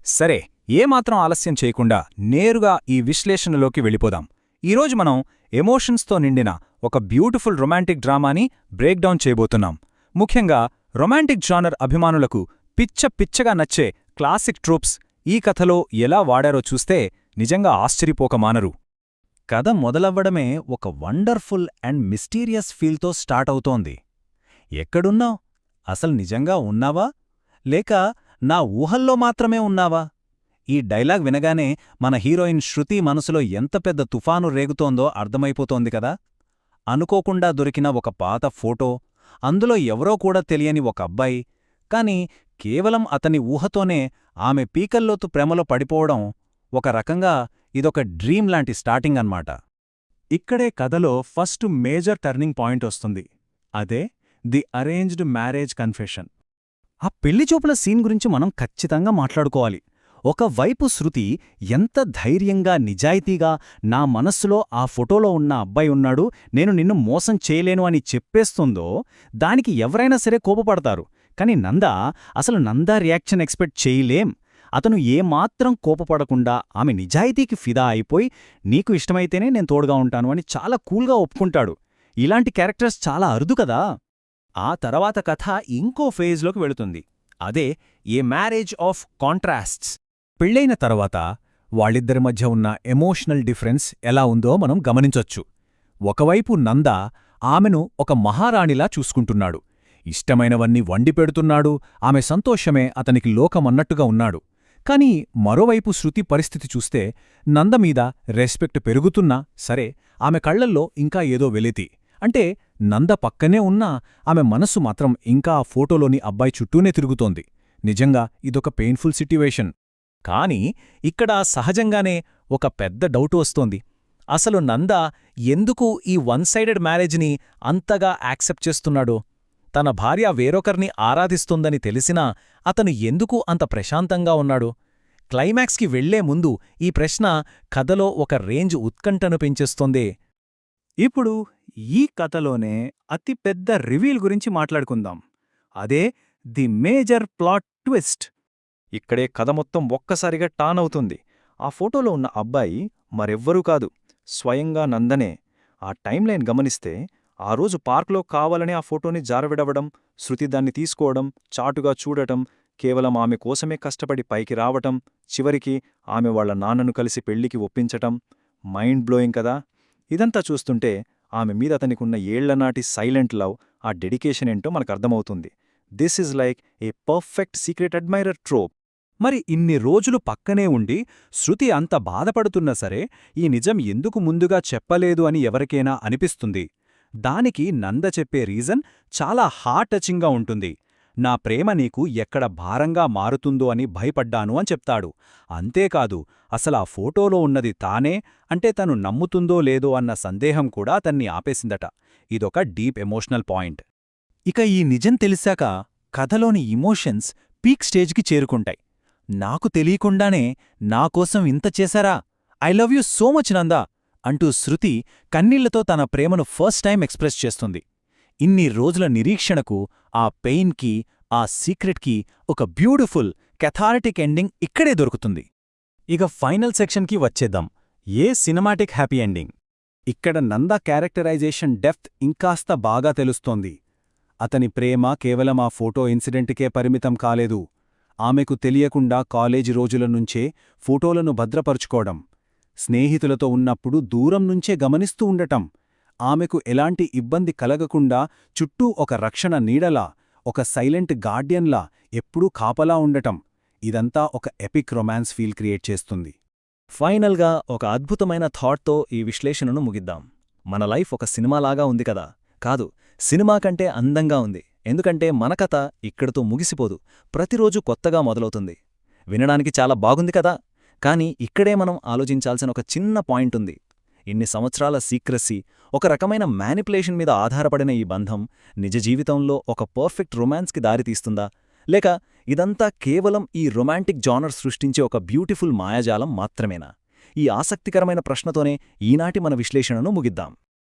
సరే, ఏమాత్రం ఆలస్యం చేయకుండా నేరుగా ఈ విశ్లేషణలోకి వెళ్ళిపోదాం. ఈరోజు మనం ఎమోషన్స్తో నిండిన ఒక బ్యూటిఫుల్ రొమాంటిక్ డ్రామాని బ్రేక్డౌన్ చేయబోతున్నాం. ముఖ్యంగా రొమాంటిక్ జానర్ అభిమానులకు పిచ్చగా నచ్చే క్లాసిక్ ట్రూప్స్ ఈ కథలో ఎలా వాడారో చూస్తే నిజంగా ఆశ్చర్యపోక మానరు. కథ మొదలవ్వడమే ఒక వండర్ఫుల్ అండ్ మిస్టీరియస్ ఫీల్తో స్టార్ట్ అవుతోంది. ఎక్కడున్నావ్? అసలు నిజంగా ఉన్నావా, లేక నా ఊహల్లో మాత్రమే ఉన్నావా? ఈ డైలాగ్ వినగానే మన హీరోయిన్ శృతి మనసులో ఎంత పెద్ద తుఫాను రేగుతోందో అర్థమైపోతోంది కదా. అనుకోకుండా దొరికిన ఒక పాత ఫోటో, అందులో ఎవరో కూడా తెలియని ఒక అబ్బాయి, కాని కేవలం అతని ఊహతోనే ఆమె పీకల్లోతు ప్రేమలో పడిపోవడం, ఒక రకంగా ఇదొక డ్రీమ్ లాంటి స్టార్టింగ్ అన్నమాట. ఇక్కడే కథలో ఫస్ట్ మేజర్ టర్నింగ్ పాయింట్ వస్తుంది. అదే ది అరేంజ్డ్ మ్యారేజ్ కన్ఫెషన్. ఆ పెళ్లిచూపుల సీన్ గురించి మనం ఖచ్చితంగా మాట్లాడుకోవాలి. ఒకవైపు శృతి ఎంత ధైర్యంగా నిజాయితీగా నా మనస్సులో ఆ ఫోటోలో ఉన్న అబ్బాయి ఉన్నాడు, నేను నిన్ను మోసం చేయలేను అని చెప్పేస్తుందో దానికి ఎవరైనా సరే కోపపడతారు. కాని అసలు నందా రియాక్షన్ ఎక్స్పెక్ట్ చేయలేం. అతను ఏమాత్రం కోపపడకుండా ఆమె నిజాయితీకి ఫిదా అయిపోయి నీకు ఇష్టమైతేనే నేను తోడుగా ఉంటాను అని చాలా కూల్గా ఒప్పుకుంటాడు. ఇలాంటి క్యారెక్టర్స్ చాలా అరుదు కదా. ఆ తర్వాత కథ ఇంకో ఫేజ్లోకి వెళుతుంది. అదే ఏ మ్యారేజ్ ఆఫ్ కాంట్రాస్ట్స్. పెళ్లైన తర్వాత వాళ్ళిద్దరి మధ్య ఉన్న ఎమోషనల్ డిఫరెన్స్ ఎలా ఉందో మనం గమనించొచ్చు. ఒకవైపు నంద ఆమెను ఒక మహారాణిలా చూసుకుంటున్నాడు, ఇష్టమైనవన్నీ వండిపెడుతున్నాడు, ఆమె సంతోషమే అతనికి లోకమన్నట్టుగా ఉన్నాడు. కాని మరోవైపు శృతి పరిస్థితి చూస్తే నందమీద రెస్పెక్ట్ పెరుగుతున్నా సరే ఆమె కళ్లల్లో ఇంకా ఏదో వెలితి. అంటే నంద పక్కనే ఉన్నా ఆమె మనస్సు మాత్రం ఇంకా ఆ ఫోటోలోని అబ్బాయి చుట్టూనే తిరుగుతోంది. నిజంగా ఇదొక పెయిన్ఫుల్ సిట్యువేషన్. కాని ఇక్కడ సహజంగానే ఒక పెద్ద డౌటు వస్తోంది. అసలు నంద ఎందుకు ఈ వన్ సైడెడ్ మ్యారేజ్ని అంతగా యాక్సెప్ట్ చేస్తున్నాడో? తన భార్య వేరొకరిని ఆరాధిస్తుందని తెలిసినా అతను ఎందుకు అంత ప్రశాంతంగా ఉన్నాడు? క్లైమాక్స్కి వెళ్లే ముందు ఈ ప్రశ్న కథలో ఒక రేంజ్ ఉత్కంఠను పెంచేస్తోందే. ఇప్పుడు ఈ కథలోనే అతిపెద్ద రివీల్ గురించి మాట్లాడుకుందాం. అదే ది మేజర్ ప్లాట్ ట్విస్ట్. ఇక్కడే కథ మొత్తం ఒక్కసారిగా టాన్ అవుతుంది. ఆ ఫోటోలో ఉన్న అబ్బాయి మరెవ్వరూ కాదు, స్వయంగా నందనే. ఆ టైంలైన్ గమనిస్తే ఆ రోజు పార్క్లో కావాలని ఆ ఫోటోని జారవిడవడం, శృతి దాన్ని తీసుకోవడం, చాటుగా చూడటం, కేవలం ఆమె కోసమే కష్టపడి పైకి రావటం, చివరికి ఆమె వాళ్ల నాన్నను కలిసి పెళ్లికి ఒప్పించటం, మైండ్ బ్లోయింగ్ కదా. ఇదంతా చూస్తుంటే ఆమె మీద అతనికున్న ఏళ్లనాటి సైలెంట్ లవ్, ఆ డెడికేషన్ ఏంటో మనకర్థమవుతుంది. This is like a perfect secret admirer trope. మరి ఇన్ని రోజులు పక్కనే ఉండి శృతి అంత బాధపడుతున్నా సరే ఈ నిజం ఎందుకు ముందుగా చెప్పలేదు అని ఎవరికైనా అనిపిస్తుంది. దానికి నంద చెప్పే రీజన్ చాలా హార్ట్ టచింగ్గా ఉంటుంది. నా ప్రేమ నీకు ఎక్కడ భారంగా మారుతుందో అని భయపడ్డాను అని చెప్తాడు. అంతేకాదు, అసలా ఫోటోలో ఉన్నది తానే అంటే తను నమ్ముతుందో లేదో అన్న సందేహం కూడా అతన్ని ఆపేసిందట. ఇదొక డీప్ ఎమోషనల్ పాయింట్. ఇక ఈ నిజం తెలిసాక కథలోని ఇమోషన్స్ పీక్ స్టేజ్కి చేరుకుంటాయి. నాకు తెలియకుండానే నాకోసం ఇంత చేశారా, I love you so much Nanda అంటూ శృతి కన్నీళ్లతో తన ప్రేమను ఫస్ట్ టైం ఎక్స్ప్రెస్ చేస్తుంది. ఇన్ని రోజుల నిరీక్షణకు, ఆ పెయిన్కి, ఆ సీక్రెట్కి ఒక బ్యూటిఫుల్ కెథారిటిక్ ఎండింగ్ ఇక్కడే దొరుకుతుంది. ఇక ఫైనల్ సెక్షన్కి వచ్చేద్దాం. ఏ సినిమాటిక్ హ్యాపీ ఎండింగ్. ఇక్కడ నందా క్యారెక్టరైజేషన్ డెప్త్ ఇంకాస్త బాగా తెలుస్తోంది. అతని ప్రేమ కేవలం ఆ ఫోటో ఇన్సిడెంట్కే పరిమితం కాలేదు. ఆమెకు తెలియకుండా కాలేజీ రోజుల నుంచే ఫోటోలను భద్రపరుచుకోవడం, స్నేహితులతో ఉన్నప్పుడు దూరం నుంచే గమనిస్తూ ఉండటం, ఆమెకు ఎలాంటి ఇబ్బంది కలగకుండా చుట్టూ ఒక రక్షణ నీడలా, ఒక సైలెంట్ గార్డియన్లా ఎప్పుడూ కాపలా ఉండటం, ఇదంతా ఒక ఎపిక్ రొమాన్స్ ఫీల్ క్రియేట్ చేస్తుంది. ఫైనల్గా ఒక అద్భుతమైన థాట్తో ఈ విశ్లేషణను ముగిద్దాం. మన లైఫ్ ఒక సినిమాలాగా ఉంది కదా? కాదు, సినిమా కంటే అందంగా ఉంది. ఎందుకంటే మన కథ ఇక్కడితో ముగిసిపోదు, ప్రతిరోజు కొత్తగా మొదలవుతుంది. వినడానికి చాలా బాగుంది కదా, కాని ఇక్కడే మనం ఆలోచించాల్సిన ఒక చిన్న పాయింట్ ఉంది. ఇన్ని సంవత్సరాల సీక్రెసీ, ఒక రకమైన మ్యానిపులేషన్ మీద ఆధారపడిన ఈ బంధం నిజ జీవితంలో ఒక పర్ఫెక్ట్ రొమాన్స్కి దారితీస్తుందా, లేక ఇదంతా కేవలం ఈ రొమాంటిక్ జానర్ సృష్టించే ఒక బ్యూటిఫుల్ మాయాజాలం మాత్రమేనా? ఈ ఆసక్తికరమైన ప్రశ్నతోనే ఈనాటి మన విశ్లేషణను ముగిద్దాం.